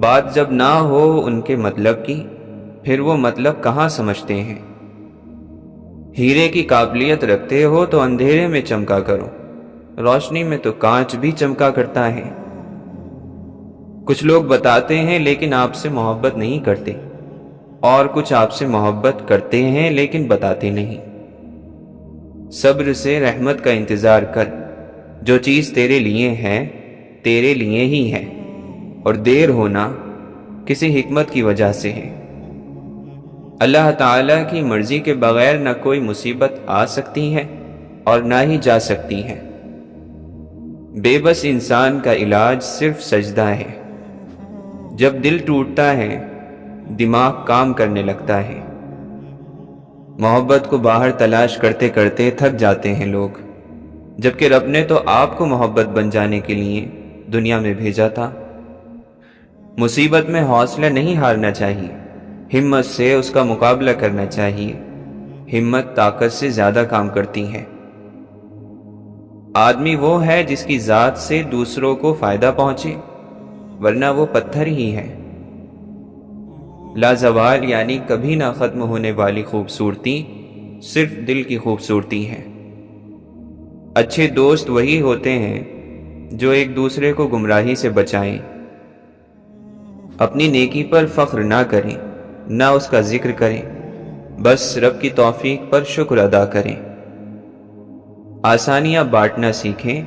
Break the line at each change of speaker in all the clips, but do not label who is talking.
بات جب نہ ہو ان کے مطلب کی، پھر وہ مطلب کہاں سمجھتے ہیں۔ ہیرے کی قابلیت رکھتے ہو تو اندھیرے میں چمکا کرو، روشنی میں تو کانچ بھی چمکا کرتا ہے۔ کچھ لوگ بتاتے ہیں لیکن آپ سے محبت نہیں کرتے، اور کچھ آپ سے محبت کرتے ہیں لیکن بتاتے نہیں۔ صبر سے رحمت کا انتظار کر، جو چیز تیرے لیے ہے تیرے لیے ہی ہے، اور دیر ہونا کسی حکمت کی وجہ سے ہے۔ اللہ تعالیٰ کی مرضی کے بغیر نہ کوئی مصیبت آ سکتی ہے اور نہ ہی جا سکتی ہے۔ بے بس انسان کا علاج صرف سجدہ ہے۔ جب دل ٹوٹتا ہے، دماغ کام کرنے لگتا ہے۔ محبت کو باہر تلاش کرتے کرتے تھک جاتے ہیں لوگ، جبکہ رب نے تو آپ کو محبت بن جانے کے لیے دنیا میں بھیجا تھا۔ مصیبت میں حوصلہ نہیں ہارنا چاہیے، ہمت سے اس کا مقابلہ کرنا چاہیے۔ ہمت طاقت سے زیادہ کام کرتی ہے۔ آدمی وہ ہے جس کی ذات سے دوسروں کو فائدہ پہنچے، ورنہ وہ پتھر ہی ہے۔ لازوال یعنی کبھی نہ ختم ہونے والی خوبصورتی صرف دل کی خوبصورتی ہے۔ اچھے دوست وہی ہوتے ہیں جو ایک دوسرے کو گمراہی سے بچائیں، اپنی نیکی پر فخر نہ کریں، نہ اس کا ذکر کریں، بس رب کی توفیق پر شکر ادا کریں۔ آسانیاں بانٹنا سیکھیں،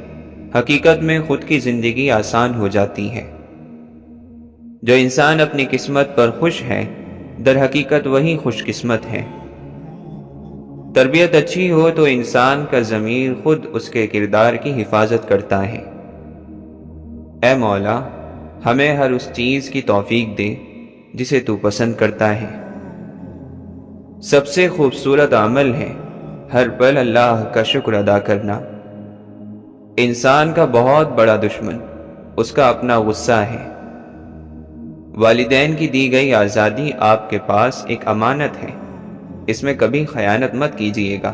حقیقت میں خود کی زندگی آسان ہو جاتی ہے۔ جو انسان اپنی قسمت پر خوش ہے، در حقیقت وہی خوش قسمت ہے۔ تربیت اچھی ہو تو انسان کا ضمیر خود اس کے کردار کی حفاظت کرتا ہے۔ اے مولا، ہمیں ہر اس چیز کی توفیق دے جسے تو پسند کرتا ہے۔ سب سے خوبصورت عمل ہے ہر پل اللہ کا شکر ادا کرنا۔ انسان کا بہت بڑا دشمن اس کا اپنا غصہ ہے۔ والدین کی دی گئی آزادی آپ کے پاس ایک امانت ہے، اس میں کبھی خیانت مت کیجیے گا۔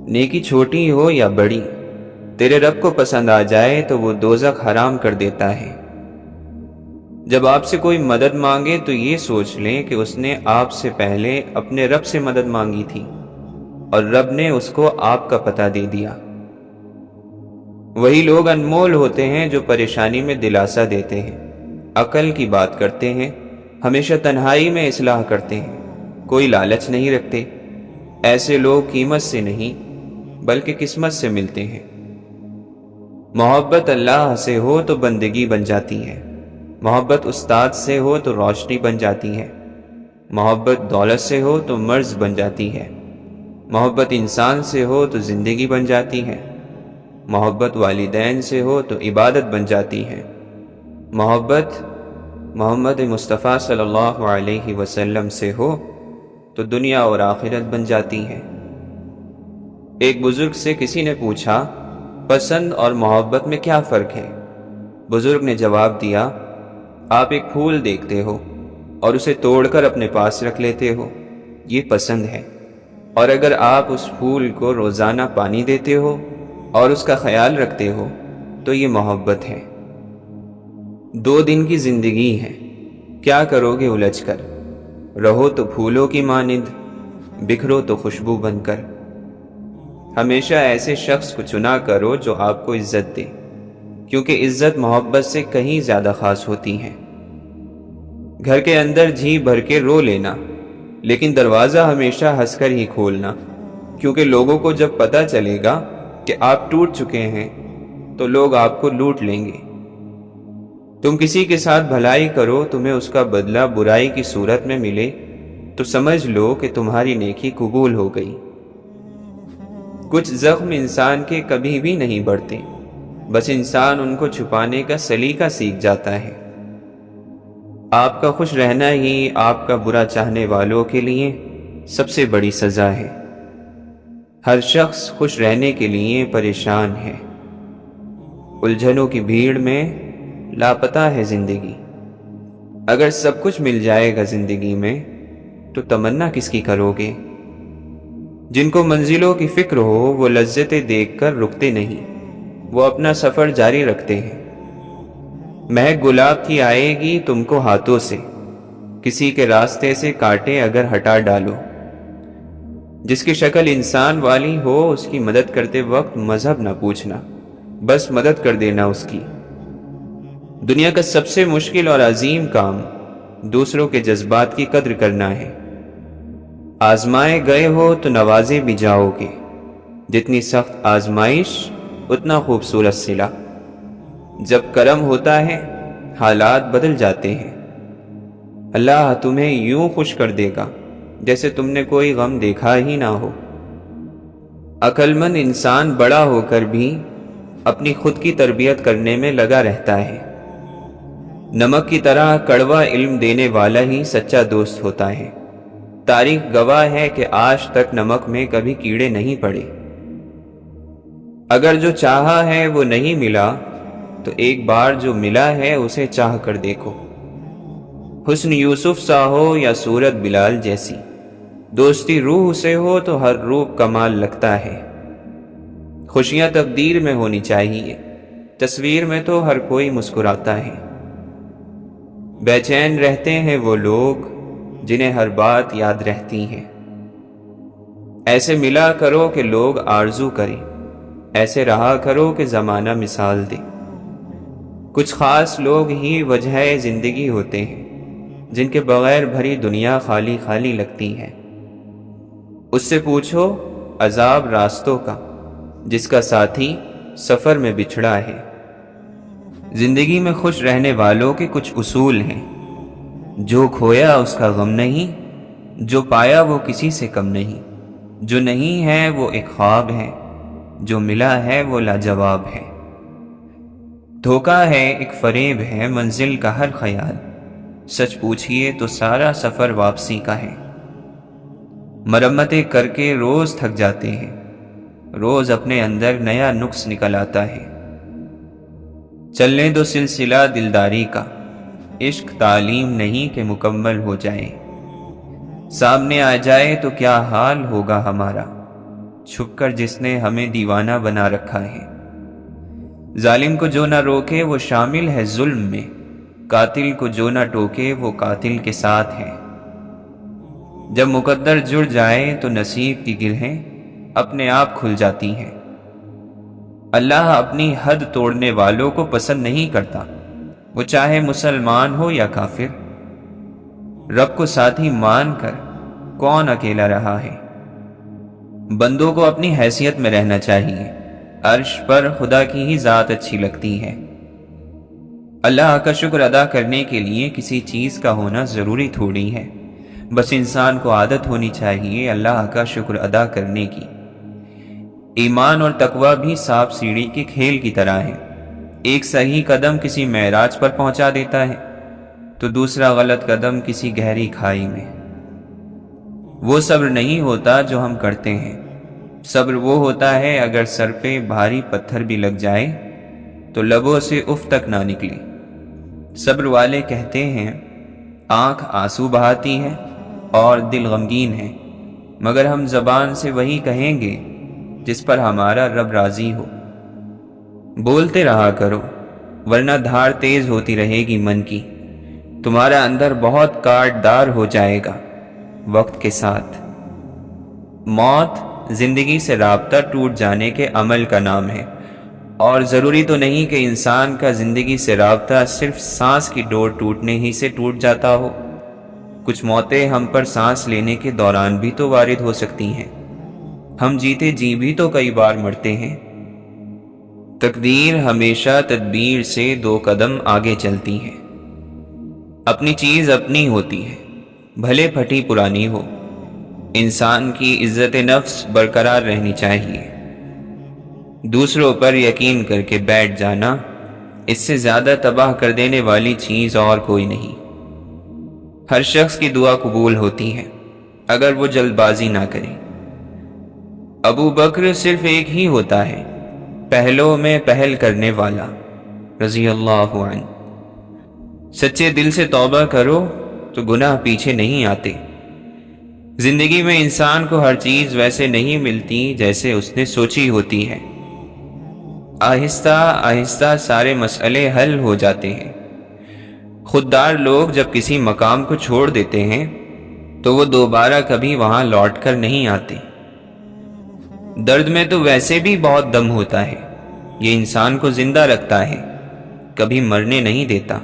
نیکی چھوٹی ہو یا بڑی، تیرے رب کو پسند آ جائے تو وہ دوزخ حرام کر دیتا ہے۔ جب آپ سے کوئی مدد مانگے تو یہ سوچ لیں کہ اس نے آپ سے پہلے اپنے رب سے مدد مانگی تھی، اور رب نے اس کو آپ کا پتہ دے دیا۔ وہی لوگ انمول ہوتے ہیں جو پریشانی میں دلاسا دیتے ہیں، عقل کی بات کرتے ہیں، ہمیشہ تنہائی میں اصلاح کرتے ہیں، کوئی لالچ نہیں رکھتے۔ ایسے لوگ قیمت سے نہیں بلکہ قسمت سے ملتے ہیں۔ محبت اللہ سے ہو تو بندگی بن جاتی ہے، محبت استاد سے ہو تو روشنی بن جاتی ہے، محبت دولت سے ہو تو مرض بن جاتی ہے، محبت انسان سے ہو تو زندگی بن جاتی ہے، محبت والدین سے ہو تو عبادت بن جاتی ہے، محبت محمد مصطفیٰ صلی اللہ علیہ وسلم سے ہو تو دنیا اور آخرت بن جاتی ہے۔ ایک بزرگ سے کسی نے پوچھا، پسند اور محبت میں کیا فرق ہے؟ بزرگ نے جواب دیا، آپ ایک پھول دیکھتے ہو اور اسے توڑ کر اپنے پاس رکھ لیتے ہو، یہ پسند ہے، اور اگر آپ اس پھول کو روزانہ پانی دیتے ہو اور اس کا خیال رکھتے ہو تو یہ محبت ہے۔ 2 دن کی زندگی ہے، کیا کرو گے الجھ کر؟ رہو تو پھولوں کی مانند، بکھرو تو خوشبو بن کر۔ ہمیشہ ایسے شخص کو چنا کرو جو آپ کو عزت دے، کیونکہ عزت محبت سے کہیں زیادہ خاص ہوتی ہے۔ گھر کے اندر جھی بھر کے رو لینا، لیکن دروازہ ہمیشہ ہنس کر ہی کھولنا، کیونکہ لوگوں کو جب پتہ چلے گا کہ آپ ٹوٹ چکے ہیں تو لوگ آپ کو لوٹ لیں گے۔ تم کسی کے ساتھ بھلائی کرو، تمہیں اس کا بدلہ برائی کی صورت میں ملے تو سمجھ لو کہ تمہاری نیکی قبول ہو گئی۔ کچھ زخم انسان کے کبھی بھی نہیں بڑھتے، بس انسان ان کو چھپانے کا سلیقہ سیکھ جاتا ہے۔ آپ کا خوش رہنا ہی آپ کا برا چاہنے والوں کے لیے سب سے بڑی سزا ہے۔ ہر شخص خوش رہنے کے لیے پریشان ہے، الجھنوں کی بھیڑ میں لاپتہ ہے زندگی۔ اگر سب کچھ مل جائے گا زندگی میں تو تمنا کس کی کرو گے؟ جن کو منزلوں کی فکر ہو وہ لذتیں دیکھ کر رکتے نہیں، وہ اپنا سفر جاری رکھتے ہیں۔ مہک گلاب کی آئے گی تم کو ہاتھوں سے، کسی کے راستے سے کانٹے اگر ہٹا ڈالو۔ جس کی شکل انسان والی ہو اس کی مدد کرتے وقت مذہب نہ پوچھنا، بس مدد کر دینا اس کی۔ دنیا کا سب سے مشکل اور عظیم کام دوسروں کے جذبات کی قدر کرنا ہے۔ آزمائے گئے ہو تو نوازے بھی جاؤ گے، جتنی سخت آزمائش اتنا خوبصورت صلہ۔ جب کرم ہوتا ہے حالات بدل جاتے ہیں، اللہ تمہیں یوں خوش کر دے گا جیسے تم نے کوئی غم دیکھا ہی نہ ہو۔ عقل مند انسان بڑا ہو کر بھی اپنی خود کی تربیت کرنے میں لگا رہتا ہے۔ نمک کی طرح کڑوا علم دینے والا ہی سچا دوست ہوتا ہے۔ تاریخ گواہ ہے کہ آج تک نمک میں کبھی کیڑے نہیں پڑے۔ اگر جو چاہا ہے وہ نہیں ملا تو ایک بار جو ملا ہے اسے چاہ کر دیکھو۔ حسن یوسف سا ہو یا صورت بلال جیسی، دوستی روح سے ہو تو ہر روح کمال لگتا ہے۔ خوشیاں تقدیر میں ہونی چاہیے، تصویر میں تو ہر کوئی مسکراتا ہے۔ بے چین رہتے ہیں وہ لوگ جنہیں ہر بات یاد رہتی ہے۔ ایسے ملا کرو کہ لوگ آرزو کریں، ایسے رہا کرو کہ زمانہ مثال دے۔ کچھ خاص لوگ ہی وجہ زندگی ہوتے ہیں جن کے بغیر بھری دنیا خالی خالی لگتی ہے۔ اس سے پوچھو عذاب راستوں کا جس کا ساتھی سفر میں بچھڑا ہے۔ زندگی میں خوش رہنے والوں کے کچھ اصول ہیں۔ جو کھویا اس کا غم نہیں، جو پایا وہ کسی سے کم نہیں، جو نہیں ہے وہ ایک خواب ہے، جو ملا ہے وہ لاجواب ہے۔ دھوکہ ہے ایک فریب ہے منزل کا ہر خیال، سچ پوچھئے تو سارا سفر واپسی کا ہے۔ مرمتیں کر کے روز تھک جاتے ہیں، روز اپنے اندر نیا نقص نکل آتا ہے۔ چلنے دو سلسلہ دلداری کا، عشق تعلیم نہیں کہ مکمل ہو جائے۔ سامنے آ جائے تو کیا حال ہوگا ہمارا، چھپ کر جس نے ہمیں دیوانہ بنا رکھا ہے۔ ظالم کو جو نہ روکے وہ شامل ہے ظلم میں، قاتل کو جو نہ ٹوکے وہ قاتل کے ساتھ ہے۔ جب مقدر جڑ جائے تو نصیب کی گرہیں اپنے آپ کھل جاتی ہیں۔ اللہ اپنی حد توڑنے والوں کو پسند نہیں کرتا، وہ چاہے مسلمان ہو یا کافر۔ رب کو ساتھی مان کر کون اکیلا رہا ہے۔ بندوں کو اپنی حیثیت میں رہنا چاہیے، عرش پر خدا کی ہی ذات اچھی لگتی ہے۔ اللہ کا شکر ادا کرنے کے لیے کسی چیز کا ہونا ضروری تھوڑی ہے، بس انسان کو عادت ہونی چاہیے اللہ کا شکر ادا کرنے کی۔ ایمان اور تقوی بھی سانپ سیڑھی کے کھیل کی طرح ہے۔ ایک صحیح قدم کسی معراج پر پہنچا دیتا ہے تو دوسرا غلط قدم کسی گہری کھائی میں۔ وہ صبر نہیں ہوتا جو ہم کرتے ہیں، صبر وہ ہوتا ہے اگر سر پہ بھاری پتھر بھی لگ جائے تو لبوں سے اف تک نہ نکلے۔ صبر والے کہتے ہیں آنکھ آنسو بہاتی ہے اور دل غمگین ہے، مگر ہم زبان سے وہی کہیں گے جس پر ہمارا رب راضی ہو۔ بولتے رہا کرو ورنہ دھار تیز ہوتی رہے گی من کی، تمہارا اندر بہت کاٹ دار ہو جائے گا وقت کے ساتھ۔ موت زندگی سے رابطہ ٹوٹ جانے کے عمل کا نام ہے، اور ضروری تو نہیں کہ انسان کا زندگی سے رابطہ صرف سانس کی ڈور ٹوٹنے ہی سے ٹوٹ جاتا ہو۔ کچھ موتیں ہم پر سانس لینے کے دوران بھی تو وارد ہو سکتی ہیں۔ ہم جیتے جی بھی تو کئی بار مرتے ہیں۔ تقدیر ہمیشہ تدبیر سے 2 قدم آگے چلتی ہے۔ اپنی چیز اپنی ہوتی ہے، بھلے پھٹی پرانی ہو۔ انسان کی عزت نفس برقرار رہنی چاہیے۔ دوسروں پر یقین کر کے بیٹھ جانا اس سے زیادہ تباہ کر دینے والی چیز اور کوئی نہیں۔ ہر شخص کی دعا قبول ہوتی ہے اگر وہ جلد بازی نہ کرے۔ ابو بکر صرف ایک ہی ہوتا ہے، پہلوں میں پہل کرنے والا، رضی اللہ عنہ۔ سچے دل سے توبہ کرو تو گناہ پیچھے نہیں آتے۔ زندگی میں انسان کو ہر چیز ویسے نہیں ملتی جیسے اس نے سوچی ہوتی ہے۔ آہستہ آہستہ سارے مسئلے حل ہو جاتے ہیں۔ خوددار لوگ جب کسی مقام کو چھوڑ دیتے ہیں تو وہ دوبارہ کبھی وہاں لوٹ کر نہیں آتے۔ درد میں تو ویسے بھی بہت دم ہوتا ہے، یہ انسان کو زندہ رکھتا ہے، کبھی مرنے نہیں دیتا۔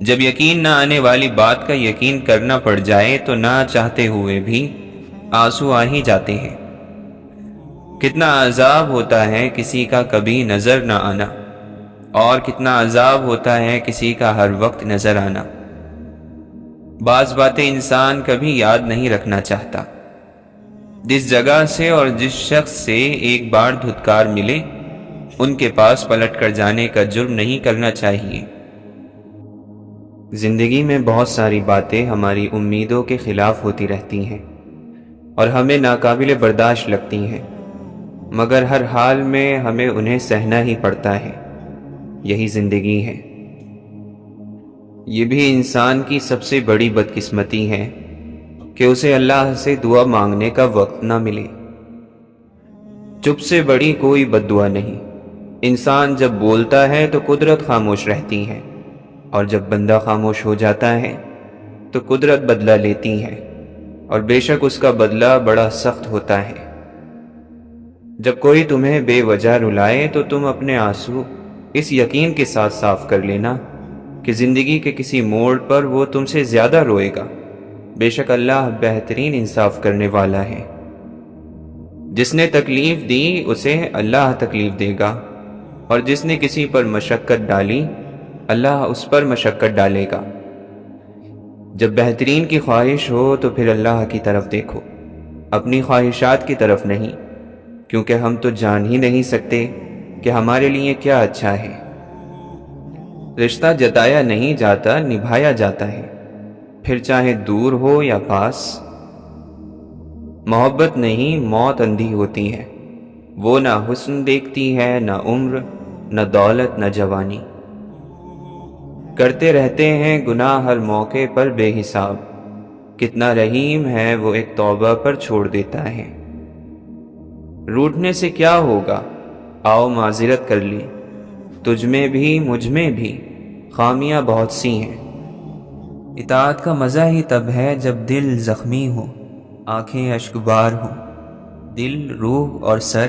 جب یقین نہ آنے والی بات کا یقین کرنا پڑ جائے تو نہ چاہتے ہوئے بھی آنسو آ ہی جاتے ہیں۔ کتنا عذاب ہوتا ہے کسی کا کبھی نظر نہ آنا، اور کتنا عذاب ہوتا ہے کسی کا ہر وقت نظر آنا۔ بعض باتیں انسان کبھی یاد نہیں رکھنا چاہتا۔ جس جگہ سے اور جس شخص سے ایک بار دھتکار ملے، ان کے پاس پلٹ کر جانے کا جرم نہیں کرنا چاہیے۔ زندگی میں بہت ساری باتیں ہماری امیدوں کے خلاف ہوتی رہتی ہیں اور ہمیں ناقابل برداشت لگتی ہیں، مگر ہر حال میں ہمیں انہیں سہنا ہی پڑتا ہے۔ یہی زندگی ہے۔ یہ بھی انسان کی سب سے بڑی بدقسمتی ہے کہ اسے اللہ سے دعا مانگنے کا وقت نہ ملے۔ چپ سے بڑی کوئی بد دعا نہیں۔ انسان جب بولتا ہے تو قدرت خاموش رہتی ہے، اور جب بندہ خاموش ہو جاتا ہے تو قدرت بدلہ لیتی ہے، اور بے شک اس کا بدلہ بڑا سخت ہوتا ہے۔ جب کوئی تمہیں بے وجہ رلائے تو تم اپنے آنسو اس یقین کے ساتھ صاف کر لینا کہ زندگی کے کسی موڑ پر وہ تم سے زیادہ روئے گا۔ بے شک اللہ بہترین انصاف کرنے والا ہے۔ جس نے تکلیف دی اسے اللہ تکلیف دے گا، اور جس نے کسی پر مشقت ڈالی اللہ اس پر مشقت ڈالے گا۔ جب بہترین کی خواہش ہو تو پھر اللہ کی طرف دیکھو، اپنی خواہشات کی طرف نہیں، کیونکہ ہم تو جان ہی نہیں سکتے کہ ہمارے لیے کیا اچھا ہے۔ رشتہ جتایا نہیں جاتا، نبھایا جاتا ہے، پھر چاہے دور ہو یا پاس۔ محبت نہیں، موت اندھی ہوتی ہے، وہ نہ حسن دیکھتی ہے، نہ عمر، نہ دولت، نہ جوانی۔ کرتے رہتے ہیں گناہ ہر موقع پر بے حساب، کتنا رحیم ہے وہ ایک توبہ پر چھوڑ دیتا ہے۔ روٹنے سے کیا ہوگا، آؤ معذرت کر لیں، تجھ میں بھی مجھ میں بھی خامیاں بہت سی ہیں۔ اطاعت کا مزہ ہی تب ہے جب دل زخمی ہو، آنکھیں اشکبار ہوں، دل، روح اور سر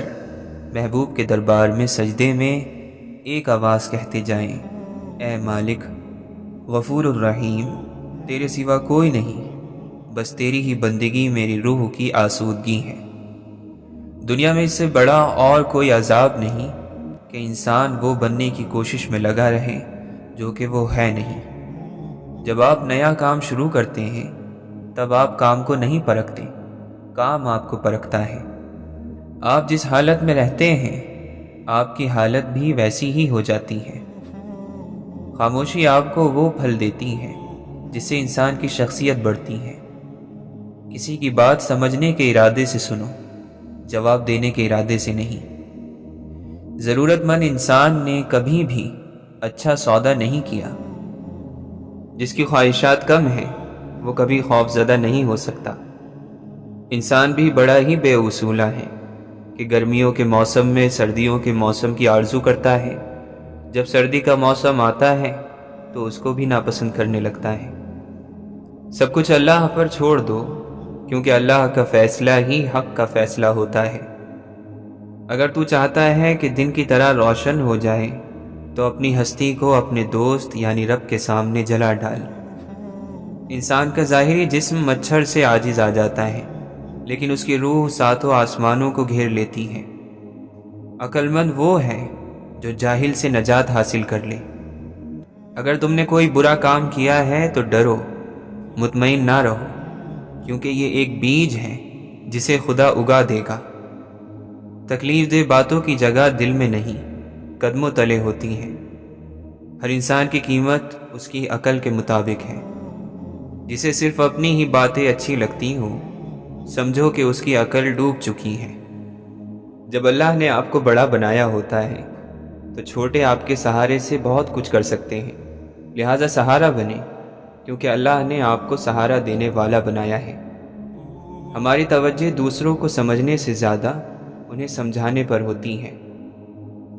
محبوب کے دربار میں سجدے میں ایک آواز کہتے جائیں، اے مالک غفور الرحیم، تیرے سوا کوئی نہیں، بس تیری ہی بندگی میری روح کی آسودگی ہے۔ دنیا میں اس سے بڑا اور کوئی عذاب نہیں کہ انسان وہ بننے کی کوشش میں لگا رہے جو کہ وہ ہے نہیں۔ جب آپ نیا کام شروع کرتے ہیں تب آپ کام کو نہیں پرکھتے، کام آپ کو پرکھتا ہے۔ آپ جس حالت میں رہتے ہیں آپ کی حالت بھی ویسی ہی ہو جاتی ہے۔ خاموشی آپ کو وہ پھل دیتی ہے جس سے انسان کی شخصیت بڑھتی ہے۔ کسی کی بات سمجھنے کے ارادے سے سنو، جواب دینے کے ارادے سے نہیں۔ ضرورت مند انسان نے کبھی بھی اچھا سودا نہیں کیا۔ جس کی خواہشات کم ہیں وہ کبھی خوف زدہ نہیں ہو سکتا۔ انسان بھی بڑا ہی بے اصولہ ہے کہ گرمیوں کے موسم میں سردیوں کے موسم کی آرزو کرتا ہے، جب سردی کا موسم آتا ہے تو اس کو بھی ناپسند کرنے لگتا ہے۔ سب کچھ اللہ پر چھوڑ دو، کیونکہ اللہ کا فیصلہ ہی حق کا فیصلہ ہوتا ہے۔ اگر تو چاہتا ہے کہ دن کی طرح روشن ہو جائے تو اپنی ہستی کو اپنے دوست یعنی رب کے سامنے جلا ڈال۔ انسان کا ظاہری جسم مچھر سے عاجز آ جاتا ہے، لیکن اس کی روح ساتوں آسمانوں کو گھیر لیتی ہے۔ عقل مند وہ ہے جو جاہل سے نجات حاصل کر لے۔ اگر تم نے کوئی برا کام کیا ہے تو ڈرو، مطمئن نہ رہو، کیونکہ یہ ایک بیج ہے جسے خدا اگا دے گا۔ تکلیف دہ باتوں کی جگہ دل میں نہیں، قدموں تلے ہوتی ہے۔ ہر انسان کی قیمت اس کی عقل کے مطابق ہے۔ جسے صرف اپنی ہی باتیں اچھی لگتی ہوں، سمجھو کہ اس کی عقل ڈوب چکی ہے۔ جب اللہ نے آپ کو بڑا بنایا ہوتا ہے تو چھوٹے آپ کے سہارے سے بہت کچھ کر سکتے ہیں، لہٰذا سہارا بنے، کیونکہ اللہ نے آپ کو سہارا دینے والا بنایا ہے۔ ہماری توجہ دوسروں کو سمجھنے سے زیادہ انہیں سمجھانے پر ہوتی ہے۔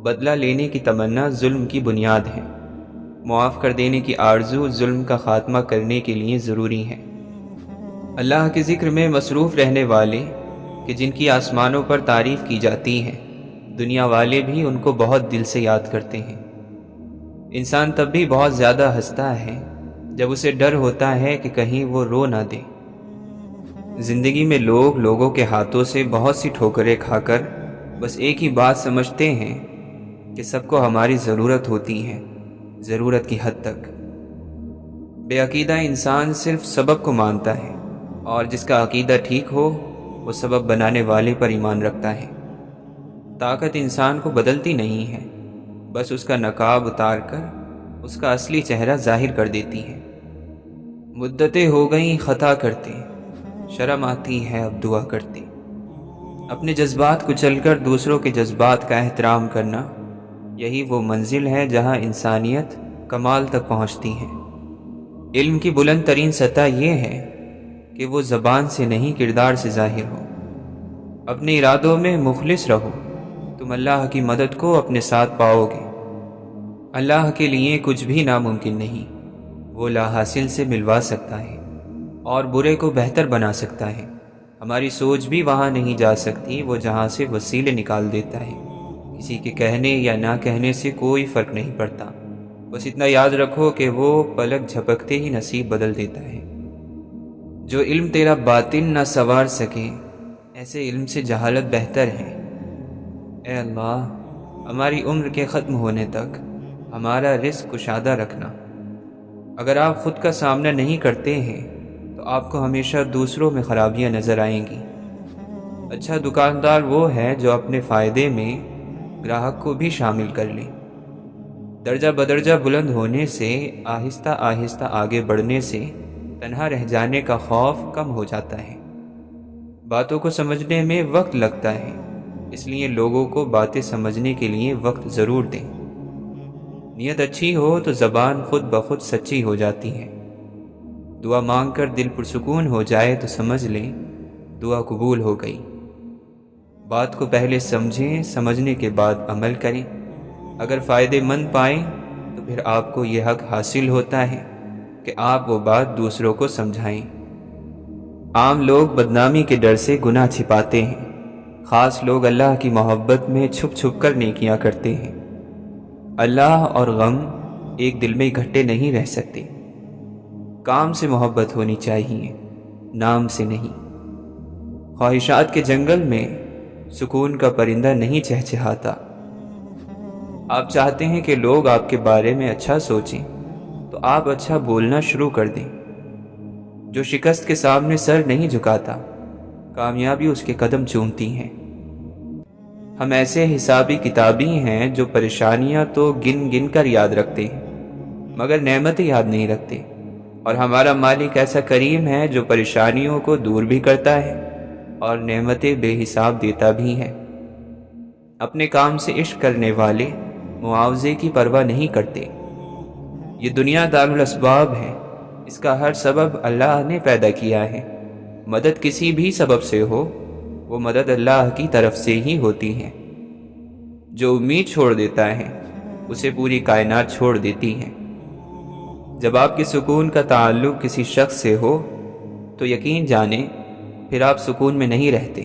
بدلہ لینے کی تمنا ظلم کی بنیاد ہے۔ معاف کر دینے کی آرزو ظلم کا خاتمہ کرنے کے لیے ضروری ہے۔ اللہ کے ذکر میں مصروف رہنے والے کہ جن کی آسمانوں پر تعریف کی جاتی ہے، دنیا والے بھی ان کو بہت دل سے یاد کرتے ہیں۔ انسان تب بھی بہت زیادہ ہنستا ہے جب اسے ڈر ہوتا ہے کہ کہیں وہ رو نہ دے۔ زندگی میں لوگ لوگوں کے ہاتھوں سے بہت سی ٹھوکریں کھا کر بس ایک ہی بات سمجھتے ہیں کہ سب کو ہماری ضرورت ہوتی ہے، ضرورت کی حد تک۔ بے عقیدہ انسان صرف سبب کو مانتا ہے، اور جس کا عقیدہ ٹھیک ہو وہ سبب بنانے والے پر ایمان رکھتا ہے۔ طاقت انسان کو بدلتی نہیں ہے، بس اس کا نقاب اتار کر اس کا اصلی چہرہ ظاہر کر دیتی ہے۔ مدتیں ہو گئیں خطا کرتے، شرم آتی ہے اب دعا کرتے۔ اپنے جذبات کو چل کر دوسروں کے جذبات کا احترام کرنا، یہی وہ منزل ہے جہاں انسانیت کمال تک پہنچتی ہے۔ علم کی بلند ترین سطح یہ ہے کہ وہ زبان سے نہیں کردار سے ظاہر ہو۔ اپنے ارادوں میں مخلص رہو، تم اللہ کی مدد کو اپنے ساتھ پاؤ گے۔ اللہ کے لیے کچھ بھی ناممکن نہیں، وہ لا حاصل سے ملوا سکتا ہے اور برے کو بہتر بنا سکتا ہے۔ ہماری سوچ بھی وہاں نہیں جا سکتی، وہ جہاں سے وسیلے نکال دیتا ہے۔ کسی کے کہنے یا نہ کہنے سے کوئی فرق نہیں پڑتا، بس اتنا یاد رکھو کہ وہ پلک جھپکتے ہی نصیب بدل دیتا ہے۔ جو علم تیرا باطن نہ سنوار سکے، ایسے علم سے جہالت بہتر ہے۔ اے اللہ، ہماری عمر کے ختم ہونے تک ہمارا رزق کشادہ رکھنا۔ اگر آپ خود کا سامنا نہیں کرتے ہیں تو آپ کو ہمیشہ دوسروں میں خرابیاں نظر آئیں گی۔ اچھا دکاندار وہ ہے جو اپنے فائدے میں گراہک کو بھی شامل کر لے۔ درجہ بدرجہ بلند ہونے سے، آہستہ آہستہ آگے بڑھنے سے تنہا رہ جانے کا خوف کم ہو جاتا ہے۔ باتوں کو سمجھنے میں وقت لگتا ہے، اس لیے لوگوں کو باتیں سمجھنے کے لیے وقت ضرور دیں۔ نیت اچھی ہو تو زبان خود بخود سچی ہو جاتی ہے۔ دعا مانگ کر دل پرسکون ہو جائے تو سمجھ لیں دعا قبول ہو گئی۔ بات کو پہلے سمجھیں، سمجھنے کے بعد عمل کریں۔ اگر فائدے مند پائیں تو پھر آپ کو یہ حق حاصل ہوتا ہے کہ آپ وہ بات دوسروں کو سمجھائیں۔ عام لوگ بدنامی کے ڈر سے گناہ چھپاتے ہیں، خاص لوگ اللہ کی محبت میں چھپ چھپ کر نیکیاں کرتے ہیں۔ اللہ اور غم ایک دل میں اکٹھے نہیں رہ سکتے۔ کام سے محبت ہونی چاہیے، نام سے نہیں۔ خواہشات کے جنگل میں سکون کا پرندہ نہیں چہچہاتا۔ آپ چاہتے ہیں کہ لوگ آپ کے بارے میں اچھا سوچیں تو آپ اچھا بولنا شروع کر دیں۔ جو شکست کے سامنے سر نہیں جھکاتا، کامیابی اس کے قدم چومتی ہیں۔ ہم ایسے حسابی کتابی ہیں جو پریشانیاں تو گن گن کر یاد رکھتے ہیں مگر نعمتیں یاد نہیں رکھتے، اور ہمارا مالک ایسا کریم ہے جو پریشانیوں کو دور بھی کرتا ہے اور نعمتیں بے حساب دیتا بھی ہے۔ اپنے کام سے عشق کرنے والے معاوضے کی پرواہ نہیں کرتے۔ یہ دنیا دارالاسباب ہے، اس کا ہر سبب اللہ نے پیدا کیا ہے۔ مدد کسی بھی سبب سے ہو، وہ مدد اللہ کی طرف سے ہی ہوتی ہے۔ جو امید چھوڑ دیتا ہے اسے پوری کائنات چھوڑ دیتی ہے۔ جب آپ کے سکون کا تعلق کسی شخص سے ہو تو یقین جانیں پھر آپ سکون میں نہیں رہتے۔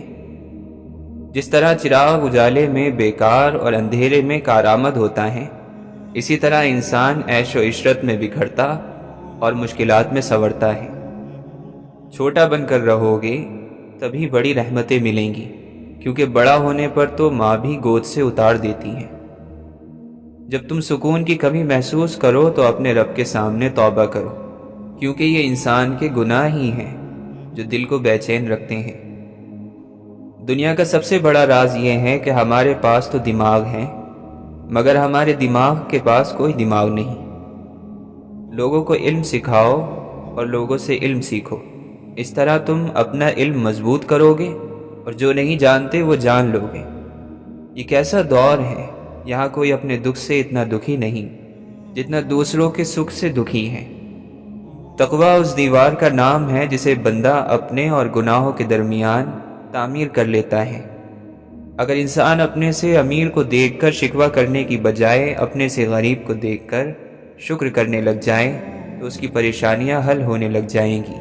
جس طرح چراغ اجالے میں بیکار اور اندھیرے میں کارآمد ہوتا ہے، اسی طرح انسان عیش و عشرت میں بکھرتا اور مشکلات میں سنورتا ہے۔ چھوٹا بن کر رہو گے تبھی بڑی رحمتیں ملیں گی، کیونکہ بڑا ہونے پر تو ماں بھی گود سے اتار دیتی ہے۔ جب تم سکون کی کمی محسوس کرو تو اپنے رب کے سامنے توبہ کرو، کیونکہ یہ انسان کے گناہ ہی ہیں جو دل کو بے چین رکھتے ہیں۔ دنیا کا سب سے بڑا راز یہ ہے کہ ہمارے پاس تو دماغ ہے مگر ہمارے دماغ کے پاس کوئی دماغ نہیں۔ لوگوں کو علم سکھاؤ اور لوگوں سے علم سیکھو، اس طرح تم اپنا علم مضبوط کرو گے اور جو نہیں جانتے وہ جان لو گے۔ یہ کیسا دور ہے، یہاں کوئی اپنے دکھ سے اتنا دکھی نہیں جتنا دوسروں کے سکھ سے دکھی ہے۔ تقویٰ اس دیوار کا نام ہے جسے بندہ اپنے اور گناہوں کے درمیان تعمیر کر لیتا ہے۔ اگر انسان اپنے سے امیر کو دیکھ کر شکوہ کرنے کی بجائے اپنے سے غریب کو دیکھ کر شکر کرنے لگ جائے تو اس کی پریشانیاں حل ہونے لگ جائیں گی۔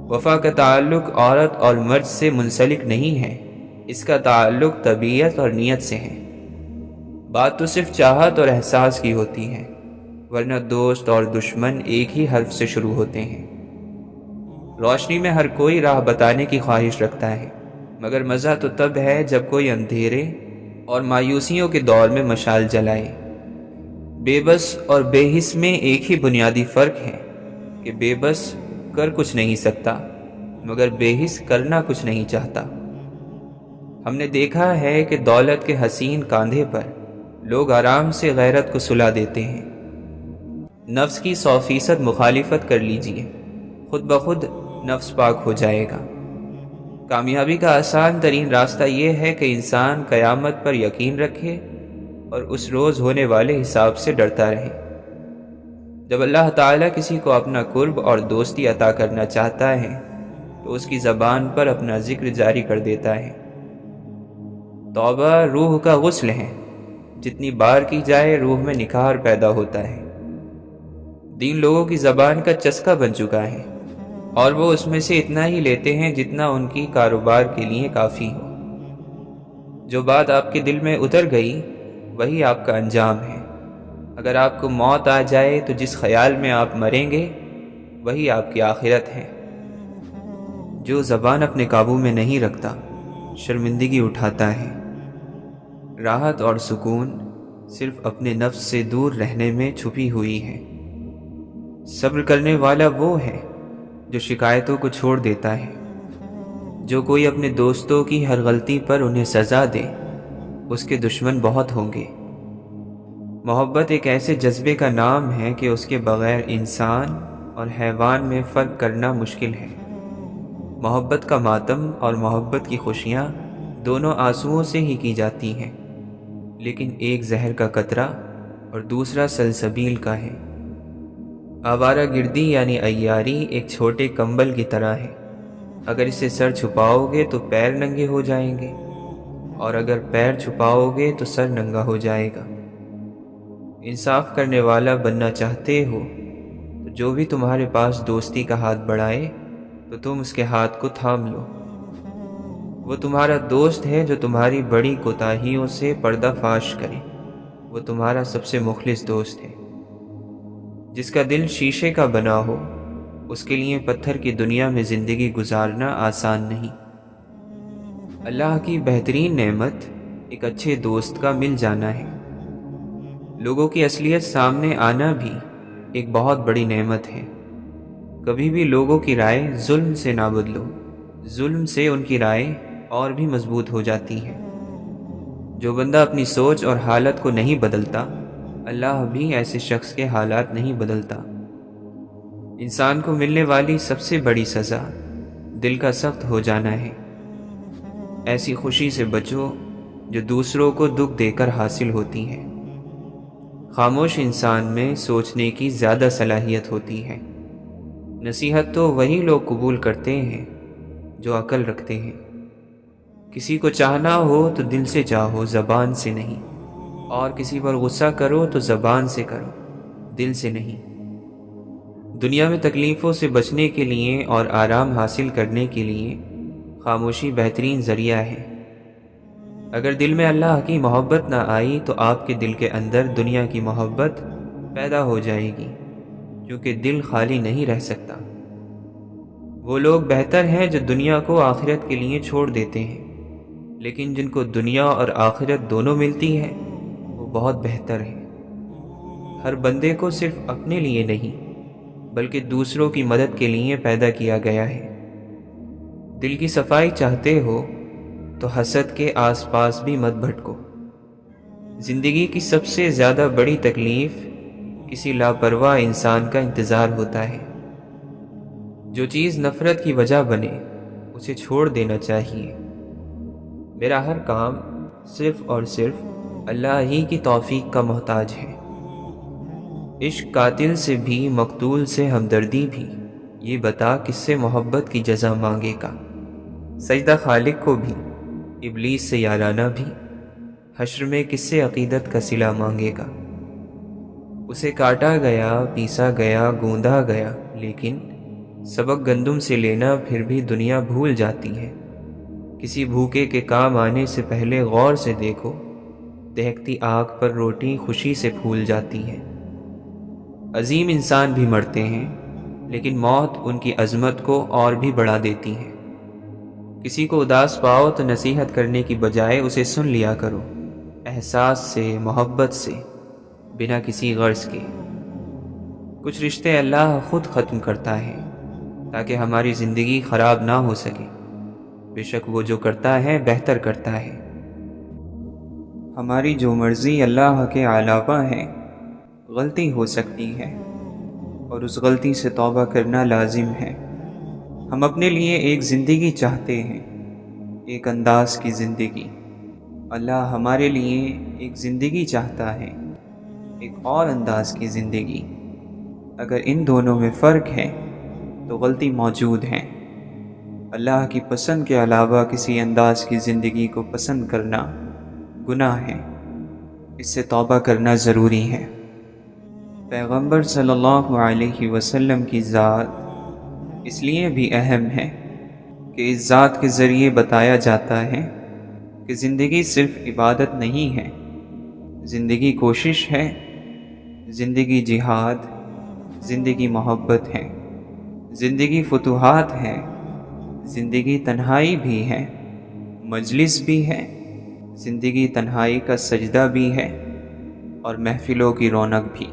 وفا کا تعلق عورت اور مرد سے منسلک نہیں ہے، اس کا تعلق طبیعت اور نیت سے ہے۔ بات تو صرف چاہت اور احساس کی ہوتی ہے، ورنہ دوست اور دشمن ایک ہی حرف سے شروع ہوتے ہیں۔ روشنی میں ہر کوئی راہ بتانے کی خواہش رکھتا ہے، مگر مزہ تو تب ہے جب کوئی اندھیرے اور مایوسیوں کے دور میں مشال جلائے۔ بے بس اور بے حس میں ایک ہی بنیادی فرق ہے کہ بے بس کر کچھ نہیں سکتا، مگر بے حس کرنا کچھ نہیں چاہتا۔ ہم نے دیکھا ہے کہ دولت کے حسین کاندھے پر لوگ آرام سے غیرت کو سلا دیتے ہیں۔ نفس کی 100% مخالفت کر لیجئے، خود بخود نفس پاک ہو جائے گا۔ کامیابی کا آسان ترین راستہ یہ ہے کہ انسان قیامت پر یقین رکھے اور اس روز ہونے والے حساب سے ڈرتا رہے۔ جب اللہ تعالیٰ کسی کو اپنا قرب اور دوستی عطا کرنا چاہتا ہے تو اس کی زبان پر اپنا ذکر جاری کر دیتا ہے۔ توبہ روح کا غسل ہے، جتنی بار کی جائے روح میں نکھار پیدا ہوتا ہے۔ دین لوگوں کی زبان کا چسکا بن چکا ہے اور وہ اس میں سے اتنا ہی لیتے ہیں جتنا ان کی کاروبار کے لیے کافی ہو۔ جو بات آپ کے دل میں اتر گئی وہی آپ کا انجام ہے۔ اگر آپ کو موت آ جائے تو جس خیال میں آپ مریں گے وہی آپ کی آخرت ہے۔ جو زبان اپنے قابو میں نہیں رکھتا شرمندگی اٹھاتا ہے۔ راحت اور سکون صرف اپنے نفس سے دور رہنے میں چھپی ہوئی ہے۔ صبر کرنے والا وہ ہے جو شکایتوں کو چھوڑ دیتا ہے۔ جو کوئی اپنے دوستوں کی ہر غلطی پر انہیں سزا دے اس کے دشمن بہت ہوں گے۔ محبت ایک ایسے جذبے کا نام ہے کہ اس کے بغیر انسان اور حیوان میں فرق کرنا مشکل ہے۔ محبت کا ماتم اور محبت کی خوشیاں دونوں آنسوؤں سے ہی کی جاتی ہیں، لیکن ایک زہر کا قطرہ اور دوسرا سلسبیل کا ہے۔ آوارہ گردی یعنی عیاری ایک چھوٹے کمبل کی طرح ہے۔ اگر اسے سر چھپاؤ گے تو پیر ننگے ہو جائیں گے، اور اگر پیر چھپاؤ گے تو سر ننگا ہو جائے گا۔ انصاف کرنے والا بننا چاہتے ہو تو جو بھی تمہارے پاس دوستی کا ہاتھ بڑھائے تو تم اس کے ہاتھ کو تھام لو۔ وہ تمہارا دوست ہے جو تمہاری بڑی کوتاہیوں سے پردہ فاش کرے، وہ تمہارا سب سے مخلص دوست ہے۔ جس کا دل شیشے کا بنا ہو اس کے لیے پتھر کی دنیا میں زندگی گزارنا آسان نہیں۔ اللہ کی بہترین نعمت ایک اچھے دوست کا مل جانا ہے۔ لوگوں کی اصلیت سامنے آنا بھی ایک بہت بڑی نعمت ہے۔ کبھی بھی لوگوں کی رائے ظلم سے نہ بدلو، ظلم سے ان کی رائے اور بھی مضبوط ہو جاتی ہے۔ جو بندہ اپنی سوچ اور حالت کو نہیں بدلتا، اللہ بھی ایسے شخص کے حالات نہیں بدلتا۔ انسان کو ملنے والی سب سے بڑی سزا دل کا سخت ہو جانا ہے۔ ایسی خوشی سے بچو جو دوسروں کو دکھ دے کر حاصل ہوتی ہے۔ خاموش انسان میں سوچنے کی زیادہ صلاحیت ہوتی ہے۔ نصیحت تو وہی لوگ قبول کرتے ہیں جو عقل رکھتے ہیں۔ کسی کو چاہنا ہو تو دل سے چاہو، زبان سے نہیں، اور کسی پر غصہ کرو تو زبان سے کرو، دل سے نہیں۔ دنیا میں تکلیفوں سے بچنے کے لیے اور آرام حاصل کرنے کے لیے خاموشی بہترین ذریعہ ہے۔ اگر دل میں اللہ کی محبت نہ آئی تو آپ کے دل کے اندر دنیا کی محبت پیدا ہو جائے گی، کیونکہ دل خالی نہیں رہ سکتا۔ وہ لوگ بہتر ہیں جو دنیا کو آخرت کے لیے چھوڑ دیتے ہیں، لیکن جن کو دنیا اور آخرت دونوں ملتی ہے وہ بہت بہتر ہیں۔ ہر بندے کو صرف اپنے لیے نہیں بلکہ دوسروں کی مدد کے لیے پیدا کیا گیا ہے۔ دل کی صفائی چاہتے ہو تو حسد کے آس پاس بھی مت بھٹکو۔ زندگی کی سب سے زیادہ بڑی تکلیف کسی لاپرواہ انسان کا انتظار ہوتا ہے۔ جو چیز نفرت کی وجہ بنے اسے چھوڑ دینا چاہیے۔ میرا ہر کام صرف اور صرف اللہ ہی کی توفیق کا محتاج ہے۔ عشق قاتل سے بھی، مقتول سے ہمدردی بھی، یہ بتا کس سے محبت کی جزا مانگے گا۔ سجدہ خالق کو بھی، ابلیس سے یارانہ بھی، حشر میں کس سے عقیدت کا صلہ مانگے گا۔ اسے کاٹا گیا، پیسا گیا، گوندا گیا، لیکن سبق گندم سے لینا پھر بھی دنیا بھول جاتی ہے۔ کسی بھوکے کے کام آنے سے پہلے غور سے دیکھو، دہکتی آگ پر روٹی خوشی سے پھول جاتی ہے۔ عظیم انسان بھی مرتے ہیں، لیکن موت ان کی عظمت کو اور بھی بڑھا دیتی ہے۔ کسی کو اداس پاؤ تو نصیحت کرنے کی بجائے اسے سن لیا کرو، احساس سے، محبت سے، بنا کسی غرض کے۔ کچھ رشتے اللہ خود ختم کرتا ہے تاکہ ہماری زندگی خراب نہ ہو سکے۔ بے شک وہ جو کرتا ہے بہتر کرتا ہے۔ ہماری جو مرضی اللہ کے علاوہ ہے، غلطی ہو سکتی ہے اور اس غلطی سے توبہ کرنا لازم ہے۔ ہم اپنے لیے ایک زندگی چاہتے ہیں، ایک انداز کی زندگی۔ اللہ ہمارے لیے ایک زندگی چاہتا ہے، ایک اور انداز کی زندگی۔ اگر ان دونوں میں فرق ہے تو غلطی موجود ہے۔ اللہ کی پسند کے علاوہ کسی انداز کی زندگی کو پسند کرنا گناہ ہے، اس سے توبہ کرنا ضروری ہے۔ پیغمبر صلی اللہ علیہ وسلم کی ذات اس لیے بھی اہم ہے کہ اس ذات کے ذریعے بتایا جاتا ہے کہ زندگی صرف عبادت نہیں ہے، زندگی کوشش ہے، زندگی جہاد، زندگی محبت ہے، زندگی فتوحات ہے، زندگی تنہائی بھی ہے، مجلس بھی ہے، زندگی تنہائی کا سجدہ بھی ہے اور محفلوں کی رونق بھی۔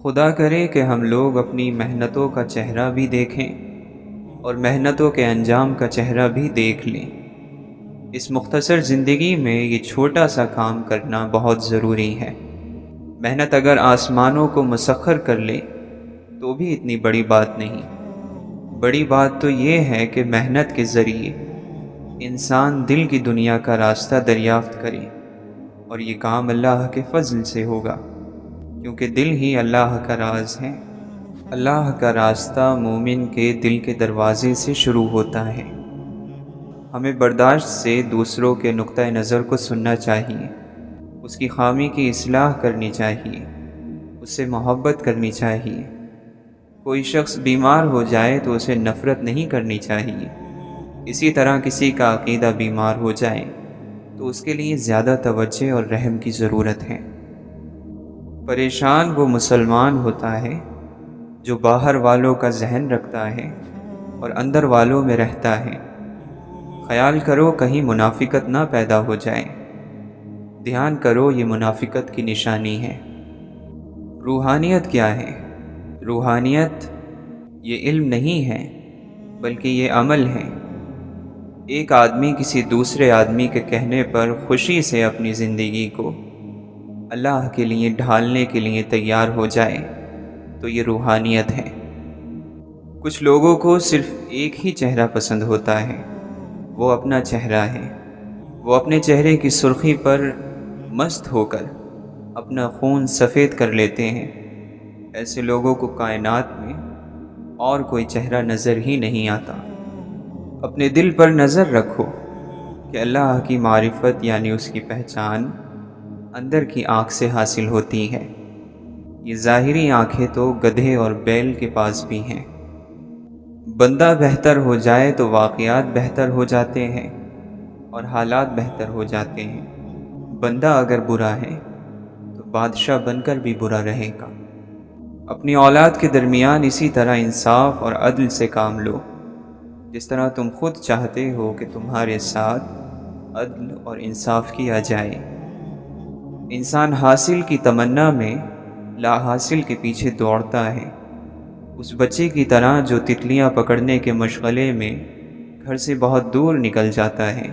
خدا کرے کہ ہم لوگ اپنی محنتوں کا چہرہ بھی دیکھیں اور محنتوں کے انجام کا چہرہ بھی دیکھ لیں۔ اس مختصر زندگی میں یہ چھوٹا سا کام کرنا بہت ضروری ہے۔ محنت اگر آسمانوں کو مسخر کر لے تو بھی اتنی بڑی بات نہیں۔ بڑی بات تو یہ ہے کہ محنت کے ذریعے انسان دل کی دنیا کا راستہ دریافت کرے، اور یہ کام اللہ کے فضل سے ہوگا، کیونکہ دل ہی اللہ کا راز ہے۔ اللہ کا راستہ مومن کے دل کے دروازے سے شروع ہوتا ہے۔ ہمیں برداشت سے دوسروں کے نقطہ نظر کو سننا چاہیے، اس کی خامی کی اصلاح کرنی چاہیے، اس سے محبت کرنی چاہیے۔ کوئی شخص بیمار ہو جائے تو اسے نفرت نہیں کرنی چاہیے۔ اسی طرح کسی کا عقیدہ بیمار ہو جائے تو اس کے لیے زیادہ توجہ اور رحم کی ضرورت ہے۔ پریشان وہ مسلمان ہوتا ہے جو باہر والوں کا ذہن رکھتا ہے اور اندر والوں میں رہتا ہے۔ خیال کرو کہیں منافقت نہ پیدا ہو جائے۔ دھیان کرو یہ منافقت کی نشانی ہے۔ روحانیت کیا ہے؟ روحانیت یہ علم نہیں ہے بلکہ یہ عمل ہے۔ ایک آدمی کسی دوسرے آدمی کے کہنے پر خوشی سے اپنی زندگی کو اللہ کے لیے ڈھالنے کے لیے تیار ہو جائے تو یہ روحانیت ہے۔ کچھ لوگوں کو صرف ایک ہی چہرہ پسند ہوتا ہے، وہ اپنا چہرہ ہے۔ وہ اپنے چہرے کی سرخی پر مست ہو کر اپنا خون سفید کر لیتے ہیں۔ ایسے لوگوں کو کائنات میں اور کوئی چہرہ نظر ہی نہیں آتا۔ اپنے دل پر نظر رکھو کہ اللہ کی معرفت یعنی اس کی پہچان اندر کی آنکھ سے حاصل ہوتی ہے۔ یہ ظاہری آنکھیں تو گدھے اور بیل کے پاس بھی ہیں۔ بندہ بہتر ہو جائے تو واقعات بہتر ہو جاتے ہیں اور حالات بہتر ہو جاتے ہیں۔ بندہ اگر برا ہے تو بادشاہ بن کر بھی برا رہے گا۔ اپنی اولاد کے درمیان اسی طرح انصاف اور عدل سے کام لو، جس طرح تم خود چاہتے ہو کہ تمہارے ساتھ عدل اور انصاف کیا جائے۔ انسان حاصل کی تمنا میں لا حاصل کے پیچھے دوڑتا ہے، اس بچے کی طرح جو تتلیاں پکڑنے کے مشغلے میں گھر سے بہت دور نکل جاتا ہے۔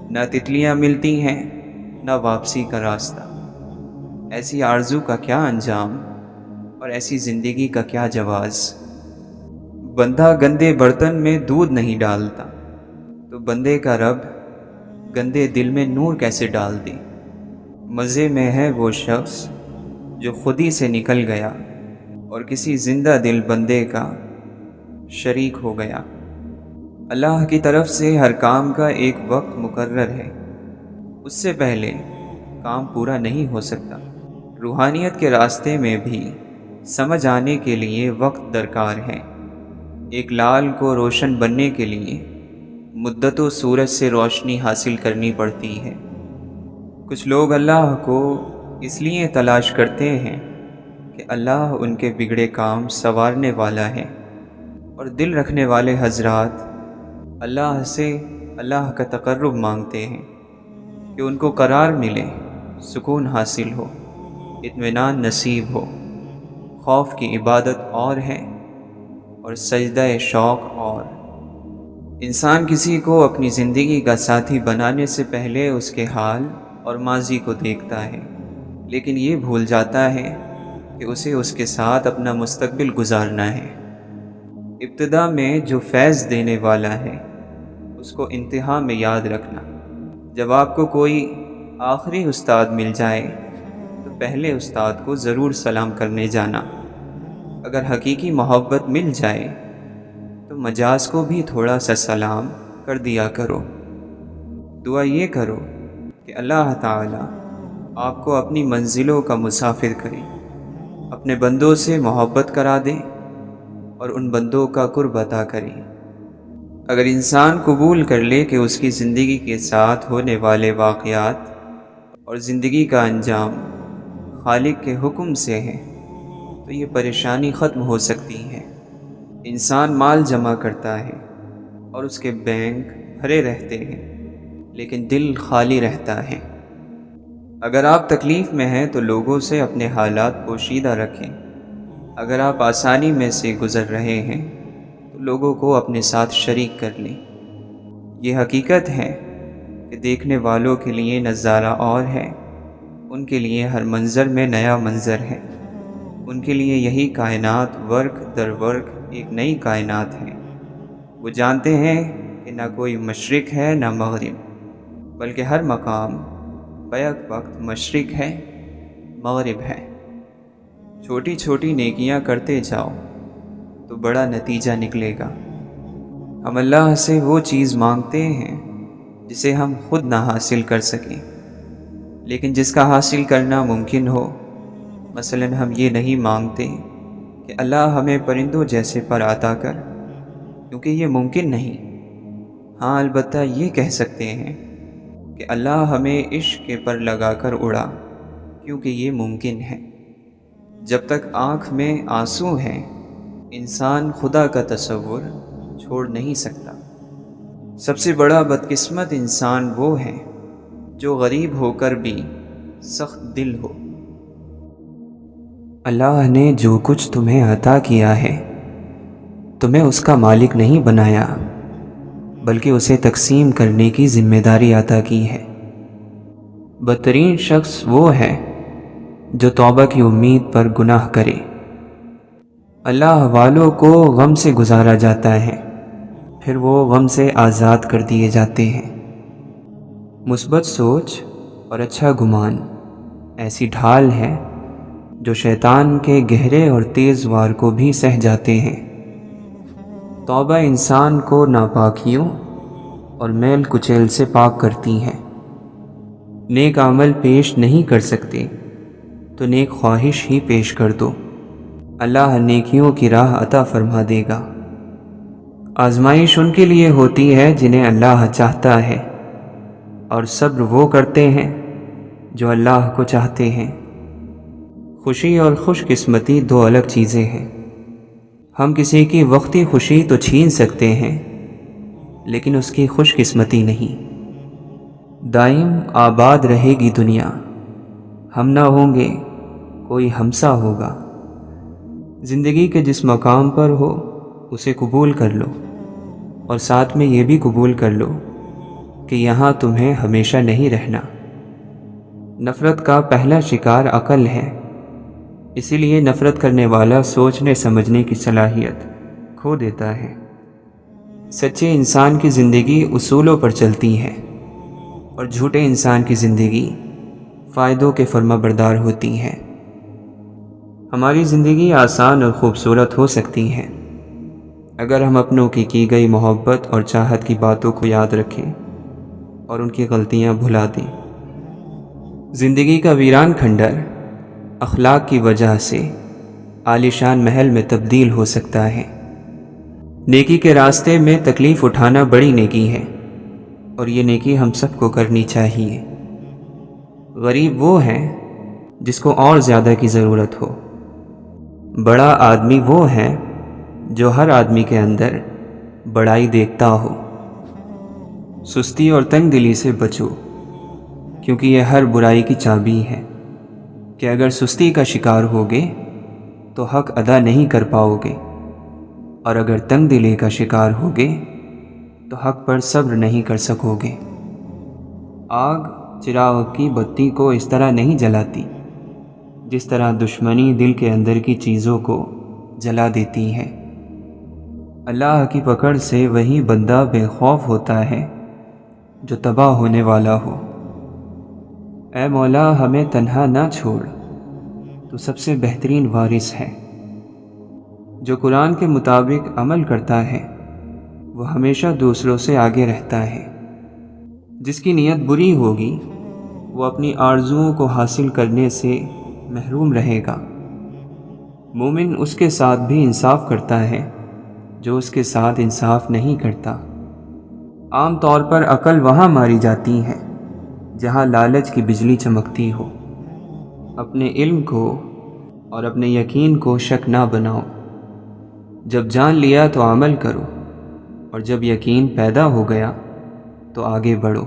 نہ تتلیاں ملتی ہیں نہ واپسی کا راستہ۔ ایسی آرزو کا کیا انجام اور ایسی زندگی کا کیا جواز؟ بندہ گندے برتن میں دودھ نہیں ڈالتا تو بندے کا رب گندے دل میں نور کیسے ڈال دے؟ مزے میں ہے وہ شخص جو خود ہی سے نکل گیا اور کسی زندہ دل بندے کا شریک ہو گیا۔ اللہ کی طرف سے ہر کام کا ایک وقت مقرر ہے، اس سے پہلے کام پورا نہیں ہو سکتا۔ روحانیت کے راستے میں بھی سمجھ آنے کے لیے وقت درکار ہے۔ ایک لال کو روشن بننے کے لیے مدتوں سورج سے روشنی حاصل کرنی پڑتی ہے۔ کچھ لوگ اللہ کو اس لیے تلاش کرتے ہیں کہ اللہ ان کے بگڑے کام سنوارنے والا ہے، اور دل رکھنے والے حضرات اللہ سے اللہ کا تقرب مانگتے ہیں کہ ان کو قرار ملے، سکون حاصل ہو، اطمینان نصیب ہو۔ خوف کی عبادت اور ہے اور سجدہ شوق اور۔ انسان کسی کو اپنی زندگی کا ساتھی بنانے سے پہلے اس کے حال اور ماضی کو دیکھتا ہے، لیکن یہ بھول جاتا ہے کہ اسے اس کے ساتھ اپنا مستقبل گزارنا ہے۔ ابتدا میں جو فیض دینے والا ہے اس کو انتہا میں یاد رکھنا۔ جب آپ کو کوئی آخری استاد مل جائے تو پہلے استاد کو ضرور سلام کرنے جانا۔ اگر حقیقی محبت مل جائے تو مجاز کو بھی تھوڑا سا سلام کر دیا کرو۔ دعا یہ کرو کہ اللہ تعالیٰ آپ کو اپنی منزلوں کا مسافر کرے، اپنے بندوں سے محبت کرا دے اور ان بندوں کا قرب عطا کرے۔ اگر انسان قبول کر لے کہ اس کی زندگی کے ساتھ ہونے والے واقعات اور زندگی کا انجام خالق کے حکم سے ہے تو یہ پریشانی ختم ہو سکتی ہے۔ انسان مال جمع کرتا ہے اور اس کے بینک بھرے رہتے ہیں، لیکن دل خالی رہتا ہے۔ اگر آپ تکلیف میں ہیں تو لوگوں سے اپنے حالات پوشیدہ رکھیں۔ اگر آپ آسانی میں سے گزر رہے ہیں تو لوگوں کو اپنے ساتھ شریک کر لیں۔ یہ حقیقت ہے کہ دیکھنے والوں کے لیے نظارہ اور ہے، ان کے لیے ہر منظر میں نیا منظر ہے۔ ان کے لیے یہی کائنات ورق در ورق ایک نئی کائنات ہے۔ وہ جانتے ہیں کہ نہ کوئی مشرق ہے نہ مغرب، بلکہ ہر مقام بیک وقت مشرق ہے، مغرب ہے۔ چھوٹی چھوٹی نیکیاں کرتے جاؤ تو بڑا نتیجہ نکلے گا۔ ہم اللہ سے وہ چیز مانگتے ہیں جسے ہم خود نہ حاصل کر سکیں، لیکن جس کا حاصل کرنا ممکن ہو۔ مثلا ہم یہ نہیں مانگتے کہ اللہ ہمیں پرندوں جیسے پر عطا کر، کیونکہ یہ ممکن نہیں۔ ہاں البتہ یہ کہہ سکتے ہیں کہ اللہ ہمیں عشق کے پر لگا کر اڑا، کیونکہ یہ ممکن ہے۔ جب تک آنکھ میں آنسو ہیں انسان خدا کا تصور چھوڑ نہیں سکتا۔ سب سے بڑا بدقسمت انسان وہ ہے جو غریب ہو کر بھی سخت دل ہو۔ اللہ نے جو کچھ تمہیں عطا کیا ہے تمہیں اس کا مالک نہیں بنایا، بلکہ اسے تقسیم کرنے کی ذمہ داری عطا کی ہے۔ بدترین شخص وہ ہے جو توبہ کی امید پر گناہ کرے۔ اللہ والوں کو غم سے گزارا جاتا ہے، پھر وہ غم سے آزاد کر دیے جاتے ہیں۔ مثبت سوچ اور اچھا گمان ایسی ڈھال ہے جو شیطان کے گہرے اور تیز وار کو بھی سہ جاتے ہیں۔ توبہ انسان کو ناپاکیوں اور میل کچیل سے پاک کرتی ہے۔ نیک عمل پیش نہیں کر سکتے تو نیک خواہش ہی پیش کر دو، اللہ نیکیوں کی راہ عطا فرما دے گا۔ آزمائش ان کے لیے ہوتی ہے جنہیں اللہ چاہتا ہے، اور صبر وہ کرتے ہیں جو اللہ کو چاہتے ہیں۔ خوشی اور خوش قسمتی دو الگ چیزیں ہیں۔ ہم کسی کی وقتی خوشی تو چھین سکتے ہیں، لیکن اس کی خوش قسمتی نہیں۔ دائم آباد رہے گی دنیا، ہم نہ ہوں گے کوئی ہمسا ہوگا۔ زندگی کے جس مقام پر ہو اسے قبول کر لو، اور ساتھ میں یہ بھی قبول کر لو کہ یہاں تمہیں ہمیشہ نہیں رہنا۔ نفرت کا پہلا شکار عقل ہے، اسی لیے نفرت کرنے والا سوچنے سمجھنے کی صلاحیت کھو دیتا ہے۔ سچے انسان کی زندگی اصولوں پر چلتی ہے، اور جھوٹے انسان کی زندگی فائدوں کے فرما بردار ہوتی ہے۔ ہماری زندگی آسان اور خوبصورت ہو سکتی ہے اگر ہم اپنوں کی گئی محبت اور چاہت کی باتوں کو یاد رکھیں اور ان کی غلطیاں بھلا دیں۔ زندگی کا ویران کھنڈر اخلاق کی وجہ سے عالیشان محل میں تبدیل ہو سکتا ہے۔ نیکی کے راستے میں تکلیف اٹھانا بڑی نیکی ہے، اور یہ نیکی ہم سب کو کرنی چاہیے۔ غریب وہ ہے جس کو اور زیادہ کی ضرورت ہو۔ بڑا آدمی وہ ہے جو ہر آدمی کے اندر بڑائی دیکھتا ہو۔ سستی اور تنگ دلی سے بچو، کیونکہ یہ ہر برائی کی چابی ہے کہ اگر سستی کا شکار ہوگے تو حق ادا نہیں کر پاؤ گے، اور اگر تنگ دلی کا شکار ہوگے تو حق پر صبر نہیں کر سکو گے۔ آگ چراغ کی بتی کو اس طرح نہیں جلاتی جس طرح دشمنی دل کے اندر کی چیزوں کو جلا دیتی ہے۔ اللہ کی پکڑ سے وہی بندہ بے خوف ہوتا ہے جو تباہ ہونے والا ہو۔ اے مولا، ہمیں تنہا نہ چھوڑ، تو سب سے بہترین وارث ہے۔ جو قرآن کے مطابق عمل کرتا ہے وہ ہمیشہ دوسروں سے آگے رہتا ہے۔ جس کی نیت بری ہوگی وہ اپنی آرزوؤں کو حاصل کرنے سے محروم رہے گا۔ مومن اس کے ساتھ بھی انصاف کرتا ہے جو اس کے ساتھ انصاف نہیں کرتا۔ عام طور پر عقل وہاں ماری جاتی ہے جہاں لالچ کی بجلی چمکتی ہو۔ اپنے علم کو اور اپنے یقین کو شک نہ بناؤ۔ جب جان لیا تو عمل کرو، اور جب یقین پیدا ہو گیا تو آگے بڑھو۔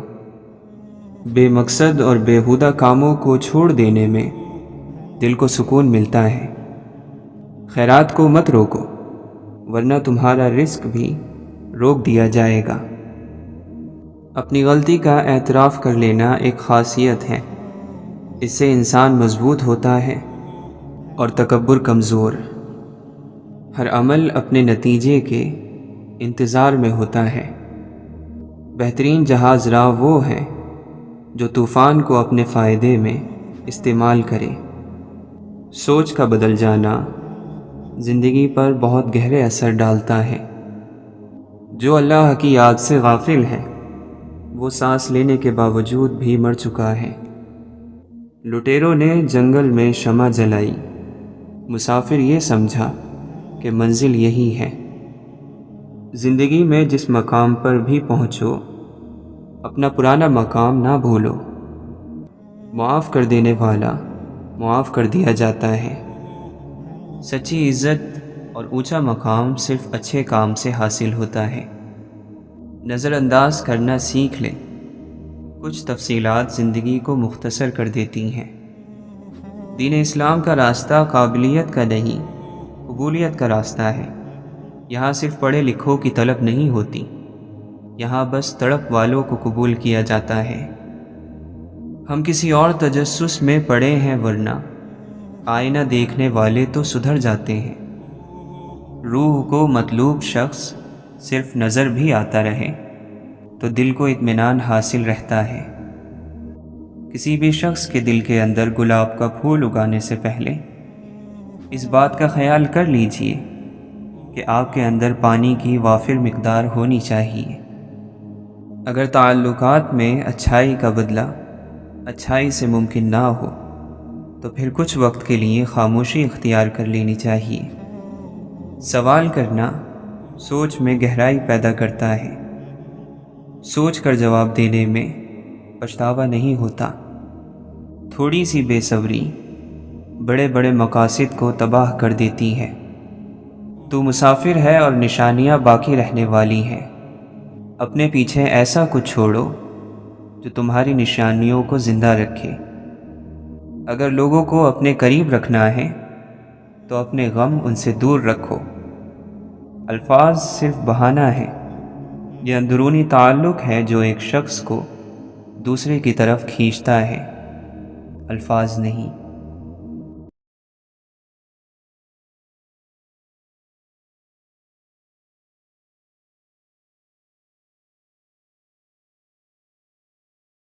بے مقصد اور بیہودہ کاموں کو چھوڑ دینے میں دل کو سکون ملتا ہے۔ خیرات کو مت روکو، ورنہ تمہارا رزق بھی روک دیا جائے گا۔ اپنی غلطی کا اعتراف کر لینا ایک خاصیت ہے، اس سے انسان مضبوط ہوتا ہے اور تکبر کمزور۔ ہر عمل اپنے نتیجے کے انتظار میں ہوتا ہے۔ بہترین جہاز راہ وہ ہے جو طوفان کو اپنے فائدے میں استعمال کرے۔ سوچ کا بدل جانا زندگی پر بہت گہرے اثر ڈالتا ہے۔ جو اللہ کی یاد سے غافل ہے وہ سانس لینے کے باوجود بھی مر چکا ہے۔ لٹیروں نے جنگل میں شمع جلائی، مسافر یہ سمجھا کہ منزل یہی ہے۔ زندگی میں جس مقام پر بھی پہنچو اپنا پرانا مقام نہ بھولو۔ معاف کر دینے والا معاف کر دیا جاتا ہے۔ سچی عزت اور اونچا مقام صرف اچھے کام سے حاصل ہوتا ہے۔ نظر انداز کرنا سیکھ لیں، کچھ تفصیلات زندگی کو مختصر کر دیتی ہیں۔ دین اسلام کا راستہ قابلیت کا نہیں، قبولیت کا راستہ ہے۔ یہاں صرف پڑھے لکھوں کی طلب نہیں ہوتی، یہاں بس تڑپ والوں کو قبول کیا جاتا ہے۔ ہم کسی اور تجسس میں پڑے ہیں، ورنہ آئینہ دیکھنے والے تو سدھر جاتے ہیں۔ روح کو مطلوب شخص صرف نظر بھی آتا رہے تو دل کو اطمینان حاصل رہتا ہے۔ کسی بھی شخص کے دل کے اندر گلاب کا پھول اگانے سے پہلے اس بات کا خیال کر لیجئے کہ آپ کے اندر پانی کی وافر مقدار ہونی چاہیے۔ اگر تعلقات میں اچھائی کا بدلہ اچھائی سے ممکن نہ ہو تو پھر کچھ وقت کے لیے خاموشی اختیار کر لینی چاہیے۔ سوال کرنا سوچ میں گہرائی پیدا کرتا ہے۔ سوچ کر جواب دینے میں پچھتاوا نہیں ہوتا۔ تھوڑی سی بے صبری بڑے بڑے مقاصد کو تباہ کر دیتی ہے۔ تو مسافر ہے اور نشانیاں باقی رہنے والی ہیں۔ اپنے پیچھے ایسا کچھ چھوڑو جو تمہاری نشانیوں کو زندہ رکھے۔ اگر لوگوں کو اپنے قریب رکھنا ہے تو اپنے غم ان سے دور رکھو۔ الفاظ صرف بہانہ ہے، یہ اندرونی تعلق ہے جو ایک شخص کو دوسرے کی طرف کھینچتا ہے، الفاظ نہیں۔